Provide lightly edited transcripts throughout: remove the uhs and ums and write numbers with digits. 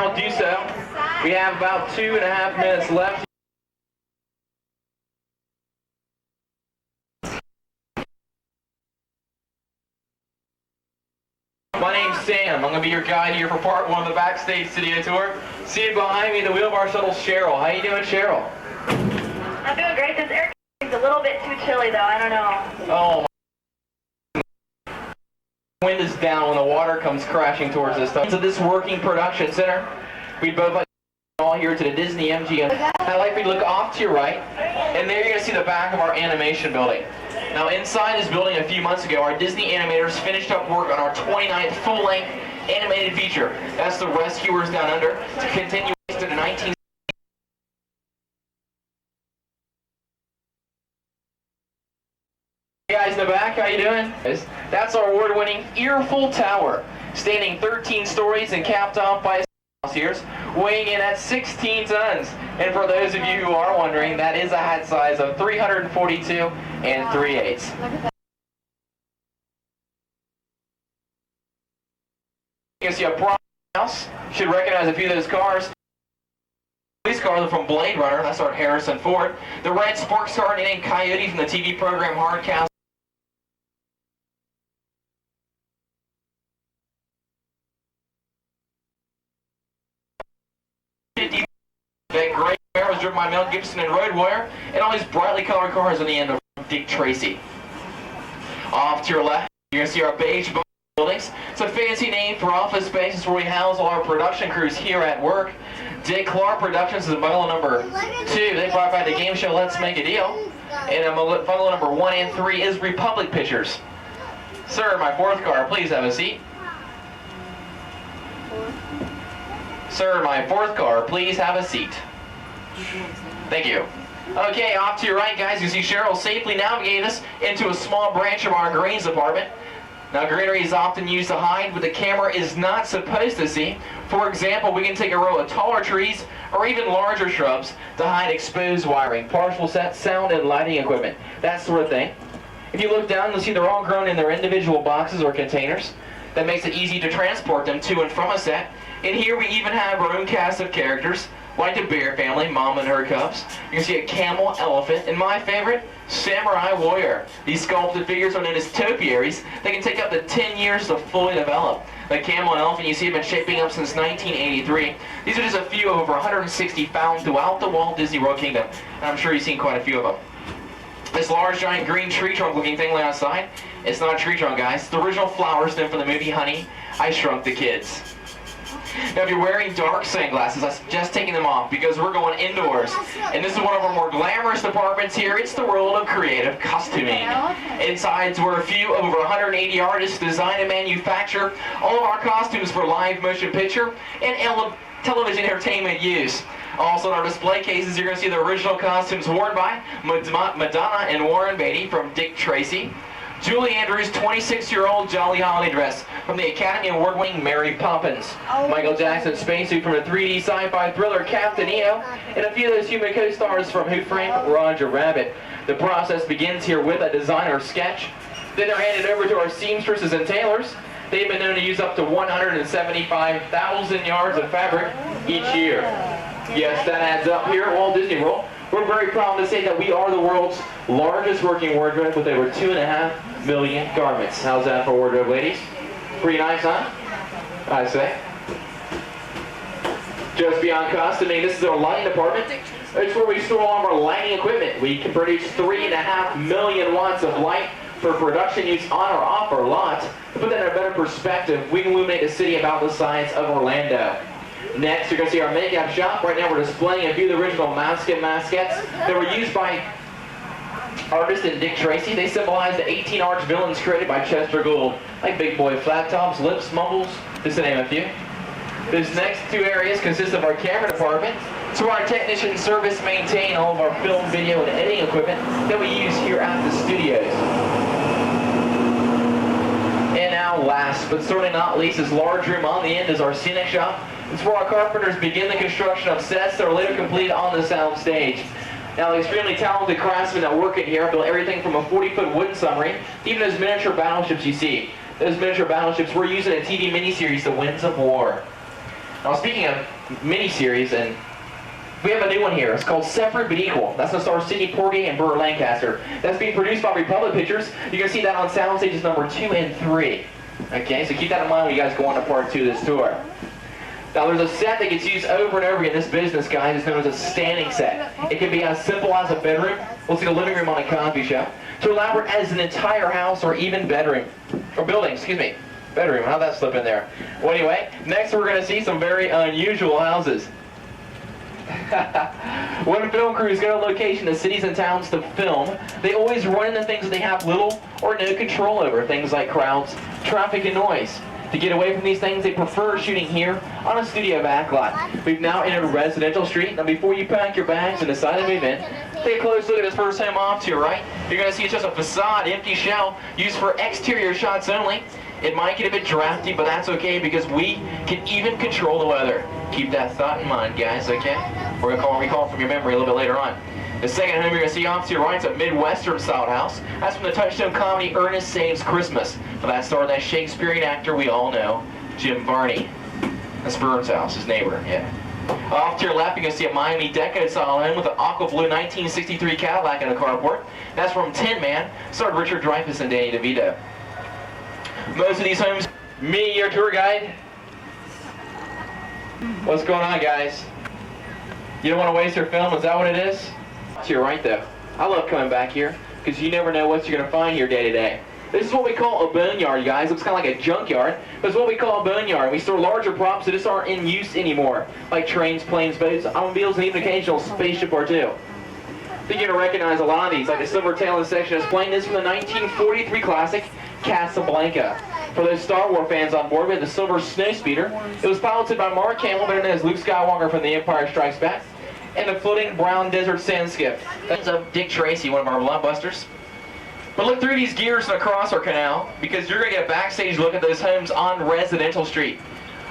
I'll do so. We have about 2.5 minutes left. My name's Sam. I'm going to be your guide here for part one of the backstage studio tour. Seated behind me, the Wheelbar Shuttle's Cheryl. How you doing, Cheryl? I'm doing great. This air is a little bit too chilly, though. I don't know. Oh, my. Wind is down when the water comes crashing towards us. So this working production center, we'd both like to all here to the Disney MGM. I'd like for you to look off to your right, and there you're going to see the back of our animation building. Now inside this building a few months ago, our Disney animators finished up work on our 29th full-length animated feature. That's The Rescuers Down Under, to continue to the 19... Hey guys in the back, how you doing? That's our award-winning Earful Tower, standing 13 stories and capped off by here, weighing in at 16 tons. And for those of you who are wondering, that is a hat size of 342 and 3/8. You can see a prop house. You should recognize a few of those cars. These cars are from Blade Runner. That's our Harrison Ford. The red sports car named Coyote from the TV program Hardcastle. That gray car was driven by Mel Gibson and Road Warrior, and all these brightly colored cars on the end of Dick Tracy. Off to your left, you're going to see our beige buildings. It's a fancy name for office spaces where we house all our production crews here at work. Dick Clark Productions is bundle number 2. They brought back the game show Let's Make a Deal. And bundle number 1 and 3 is Republic Pictures. Sir, my 4th car, please have a seat. Sir, my 4th car, please have a seat. Thank you. Okay, off to your right, guys. You see Cheryl safely navigated us into a small branch of our greens department. Now, greenery is often used to hide what the camera is not supposed to see. For example, we can take a row of taller trees or even larger shrubs to hide exposed wiring, partial set, sound, and lighting equipment, that sort of thing. If you look down, you'll see they're all grown in their individual boxes or containers. That makes it easy to transport them to and from a set. And here we even have our own cast of characters, like the bear family, Mom and her cubs. You can see a camel, elephant, and my favorite, samurai warrior. These sculpted figures are known as topiaries. They can take up to 10 years to fully develop. The camel and elephant you see have been shaping up since 1983. These are just a few of over 160 found throughout the Walt Disney World Kingdom, and I'm sure you've seen quite a few of them. This large, giant, green tree trunk looking thing laying outside, it's not a tree trunk, guys. It's the original flower stem from the movie Honey, I Shrunk the Kids. Now, if you're wearing dark sunglasses, I suggest taking them off because we're going indoors. And this is one of our more glamorous departments here. It's the world of creative costuming. Inside is where a few of over 180 artists design and manufacture all of our costumes for live motion picture and television entertainment use. Also in our display cases, you're going to see the original costumes worn by Madonna and Warren Beatty from Dick Tracy. Julie Andrews' 26-year-old Jolly Holiday dress from the Academy Award-winning Mary Poppins. Michael Jackson's spacesuit from the 3D sci-fi thriller Captain EO, and a few of those human co-stars from Who Framed Roger Rabbit. The process begins here with a designer sketch. Then they're handed over to our seamstresses and tailors. They've been known to use up to 175,000 yards of fabric each year. Yes, that adds up here at Walt Disney World. We're very proud to say that we are the world's largest working wardrobe with over 2.5 million garments. How's that for wardrobe, ladies? Pretty nice, huh? I say. Just beyond costuming, this is our lighting department. It's where we store all of our lighting equipment. We can produce 3.5 million watts of light for production use on or off our lot. To put that in a better perspective, we can illuminate a city about the size of Orlando. Next, you're going to see our makeup shop. Right now we're displaying a few of the original mascottes that were used by artist and Dick Tracy. They symbolize the 18 arch villains created by Chester Gould, like Big Boy Flat Tops, Lips, Mumbles, just to name a few. These next 2 areas consist of our camera department. It's where our technicians service maintain all of our film, video, and editing equipment that we use here at the studios. And now last, but certainly not least, this large room on the end is our scenic shop. It's where our carpenters begin the construction of sets that are later completed on the sound stage. Now, the extremely talented craftsmen that work in here build everything from a 40-foot wooden submarine to even those miniature battleships you see. Those miniature battleships were used in a TV miniseries, The Winds of War. Now speaking of miniseries, and we have a new one here. It's called Separate But Equal. That's going to star Sidney Poitier and Burt Lancaster. That's being produced by Republic Pictures. You're going to see that on sound stages number 2 and 3. Okay, so keep that in mind when you guys go on to part 2 of this tour. Now there's a set that gets used over and over again in this business, guys. It's known as a standing set. It can be as simple as a bedroom. We'll see the living room on a Cosby Show. To elaborate as an entire house or even bedroom. Or building, excuse me. Bedroom, how'd that slip in there? Well anyway, next we're going to see some very unusual houses. When film crews go to location to cities and towns to film, they always run into things that they have little or no control over. Things like crowds, traffic, and noise. To get away from these things, they prefer shooting here on a studio backlot. We've now entered Residential Street. Now before you pack your bags and decide to move in, take a close look at this first home off to your right. You're going to see it's just a facade, empty shell, used for exterior shots only. It might get a bit drafty, but that's okay because we can even control the weather. Keep that thought in mind, guys, okay? We're going to recall from your memory a little bit later on. The second home you're going to see off to your right is a Midwestern-style house. That's from the touchstone comedy Ernest Saves Christmas. Now that starred that Shakespearean actor we all know, Jim Varney. That's Burns' house, his neighbor, yeah. Off to your left, you're going to see a Miami Decade-style home with an aqua blue 1963 Cadillac in the carport. That's from Tin Man, starred Richard Dreyfuss and Danny DeVito. Most of these homes, me, your tour guide. What's going on, guys? You don't want to waste your film, is that what it is? To your right, though. I love coming back here, because you never know what you're going to find here day to day. This is what we call a boneyard, guys. Looks kind of like a junkyard, but it's what we call a boneyard. We store larger props that just aren't in use anymore, like trains, planes, boats, automobiles, and even occasional spaceship or two. I think you're going to recognize a lot of these, like the silver tail in the section is playing this from the 1943 classic, Casablanca. For those Star Wars fans on board, we had the Silver Snowspeeder. It was piloted by Mark Hamill, better known as Luke Skywalker from The Empire Strikes Back, and the floating brown desert sand skiff. That's Dick Tracy, one of our blockbusters. But look through these gears and across our canal, because you're going to get a backstage look at those homes on Residential Street.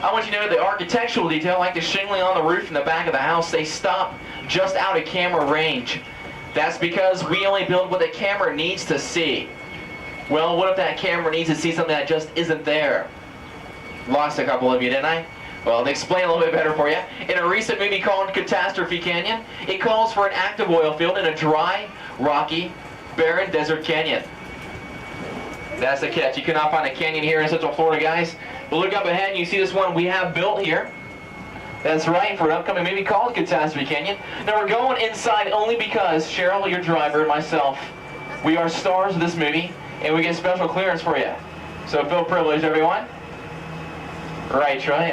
I want you to know the architectural detail, like the shingling on the roof in the back of the house, they stop just out of camera range. That's because we only build what the camera needs to see. Well, what if that camera needs to see something that just isn't there? Lost a couple of you, didn't I? Well, to explain a little bit better for you, in a recent movie called Catastrophe Canyon, it calls for an active oil field in a dry, rocky, barren desert canyon. That's the catch. You cannot find a canyon here in Central Florida, guys. But look up ahead and you see this one we have built here. That's right, for an upcoming movie called Catastrophe Canyon. Now we're going inside only because Cheryl, your driver, and myself, we are stars of this movie, and we get special clearance for you. So feel privileged, everyone. Right, Troy,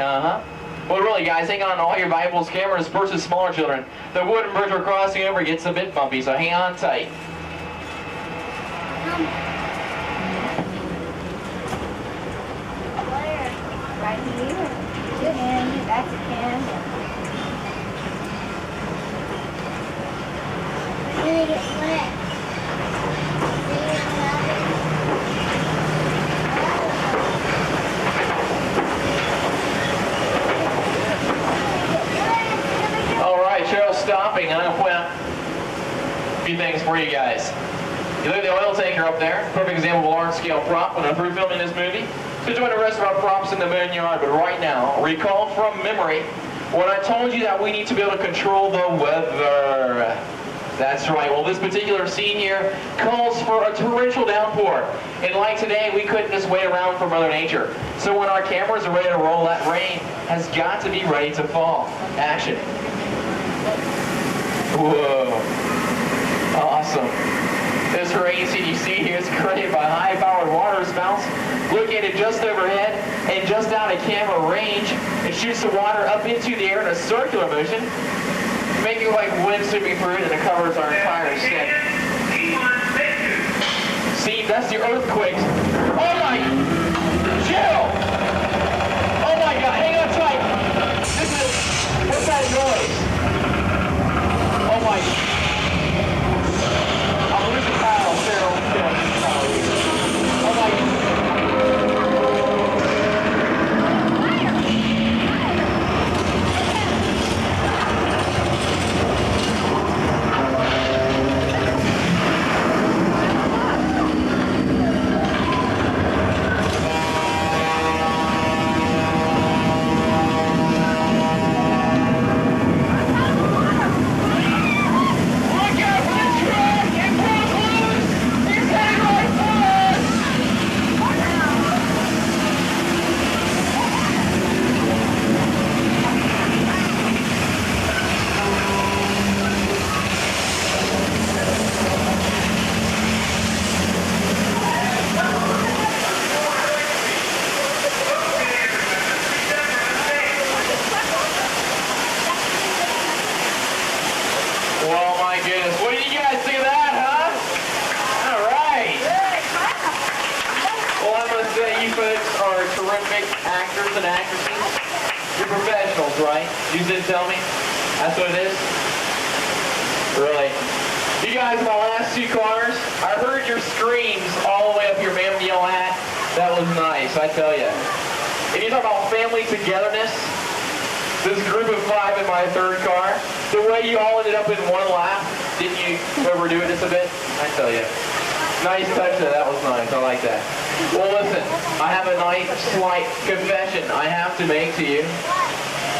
Well, really, guys, hang on to all your Bibles, cameras, versus smaller children. The wooden bridge we're crossing over gets a bit bumpy, so hang on tight. Right here. Two hands, that's a can. Gonna get wet. Alright, Cheryl's stopping, well, a few things for you guys. You look at the oil tanker up there, perfect example of a large-scale prop when we're filming this movie. So join the rest of our props in the boneyard, but right now, recall from memory when I told you that we need to be able to control the weather. That's right. Well, this particular scene here calls for a torrential downpour. And like today, we couldn't just wait around for Mother Nature. So when our cameras are ready to roll, that rain has got to be ready to fall. Action. Whoa. Awesome. This rain scene you see here is created by high-powered water spouts located just overhead and just out of camera range. It shoots the water up into the air in a circular motion, making it like wind sweeping through it, and it covers our entire skin. See, that's the earthquakes. Oh my! Chill! Oh my God, hang on tight! This is... what's that noise? Oh my... I'm losing power, Cheryl. Oh my... folks are terrific actors and actresses. You're professionals, right? You didn't tell me? That's what it is? Really? You guys, my last two cars, I heard your screams all the way up here, man, when you yell at. That was nice, I tell you. And you talk about family togetherness, this group of five in my third car, the way you all ended up in one lap, didn't you overdo it just a bit? I tell you. Nice touch there, that was nice, I like that. Well listen, I have a nice slight confession I have to make to you.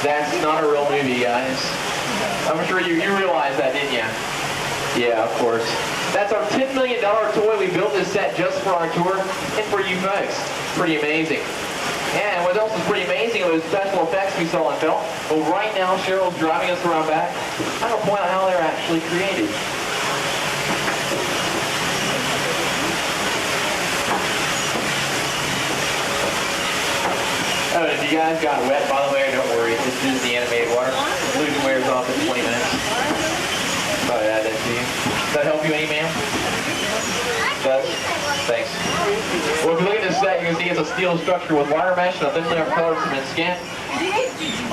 That's not a real movie, guys. I'm sure you realized that, didn't you? Yeah, of course. That's our $10 million toy. We built this set just for our tour and for you folks. Pretty amazing. And what else is pretty amazing are those special effects we saw on film. Well, right now, Cheryl's driving us around back. I'm going to point out how they're actually created. Oh, if you guys got wet, by the way, don't worry. This is the animated water. Losing wears off in 20 minutes. Thought I'd add that to you. Does that help you any, ma'am? Does? Thanks. Well, if you look at this set, you can see it's a steel structure with wire mesh and a thin layer of colored cement skin.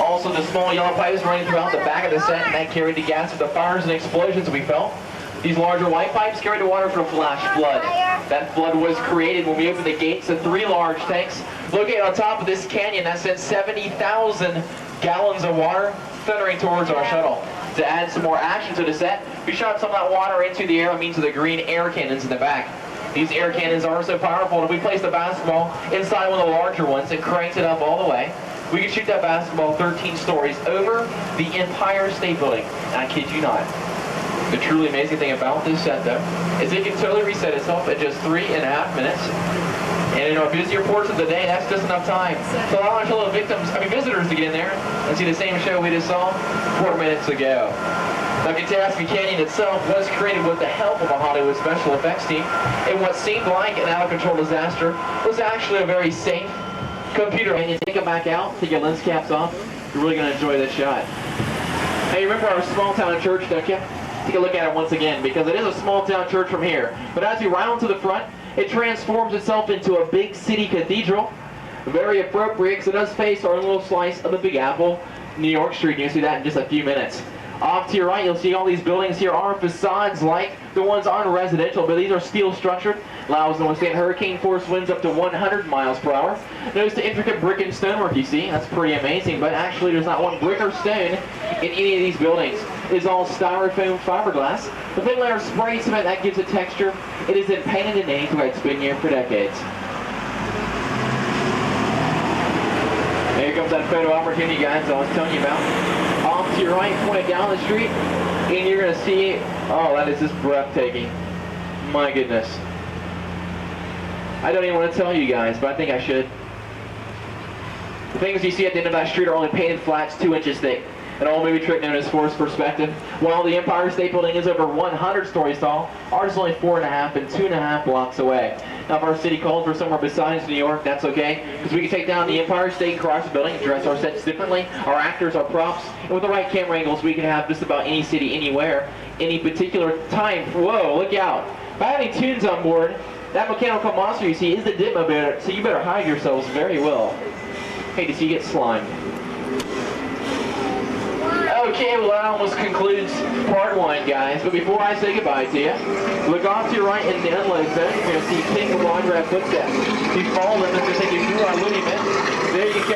Also, the small yellow pipes running throughout the back of the set, and that carried the gas with the fires and explosions we felt. These larger white pipes carried the water from a flash flood. That flood was created when we opened the gates of 3 large tanks located on top of this canyon that sent 70,000 gallons of water thundering towards our shuttle. To add some more action to the set, we shot some of that water into the air by means of the green air cannons in the back. These air cannons are so powerful that we placed the basketball inside one of the larger ones and cranked it up all the way. We could shoot that basketball 13 stories over the Empire State Building. And I kid you not. The truly amazing thing about this set, though, is it can totally reset itself in just 3.5 minutes. And in our busier portions of the day, that's just enough time. So I want to allow visitors to get in there and see the same show we just saw 4 minutes ago. Now, Catastrophe Canyon itself was created with the help of a Hollywood special effects team, and what seemed like an out-of-control disaster was actually a very safe computer. And you take them back out, take your lens caps off, you're really going to enjoy this shot. Hey, you remember our small-town church, don't you? Take a look at it once again, because it is a small-town church from here. But as you round to the front, it transforms itself into a big city cathedral. Very appropriate, because it does face our little slice of the Big Apple, New York Street. You'll see that in just a few minutes. Off to your right, you'll see all these buildings here are facades like the ones on residential, but these are steel structured. Allows them to withstand hurricane force winds up to 100 miles per hour. Notice the intricate brick and stonework you see. That's pretty amazing, but actually there's not one brick or stone in any of these buildings. It is all styrofoam fiberglass. The thin layer of spray cement that gives it texture. It isn't painted in ink, but it's been here for decades. Here comes that photo opportunity, guys, I was telling you about. Off to your right, pointed down the street, and you're going to see, oh, that is just breathtaking. My goodness. I don't even want to tell you guys, but I think I should. The things you see at the end of that street are only painted flats 2 inches thick. An old movie trick known as forced perspective. While the Empire State Building is over 100 stories tall, ours is only 4.5 and 2.5 blocks away. Now, if our city calls for somewhere besides New York, that's okay, because we can take down the Empire State and cross the building, dress our sets differently, our actors, our props, and with the right camera angles, we can have just about any city, anywhere, any particular time. Whoa, look out. By having tunes on board, that mechanical monster you see is the dip motor, so you better hide yourselves very well. Hate to see you get slimed. Okay, well that almost concludes part 1, guys. But before I say goodbye to you, look off to your right in the unload zone. You're going to see pink autograph footsteps. If you follow them, it's going to take you through our loading bin. There you go.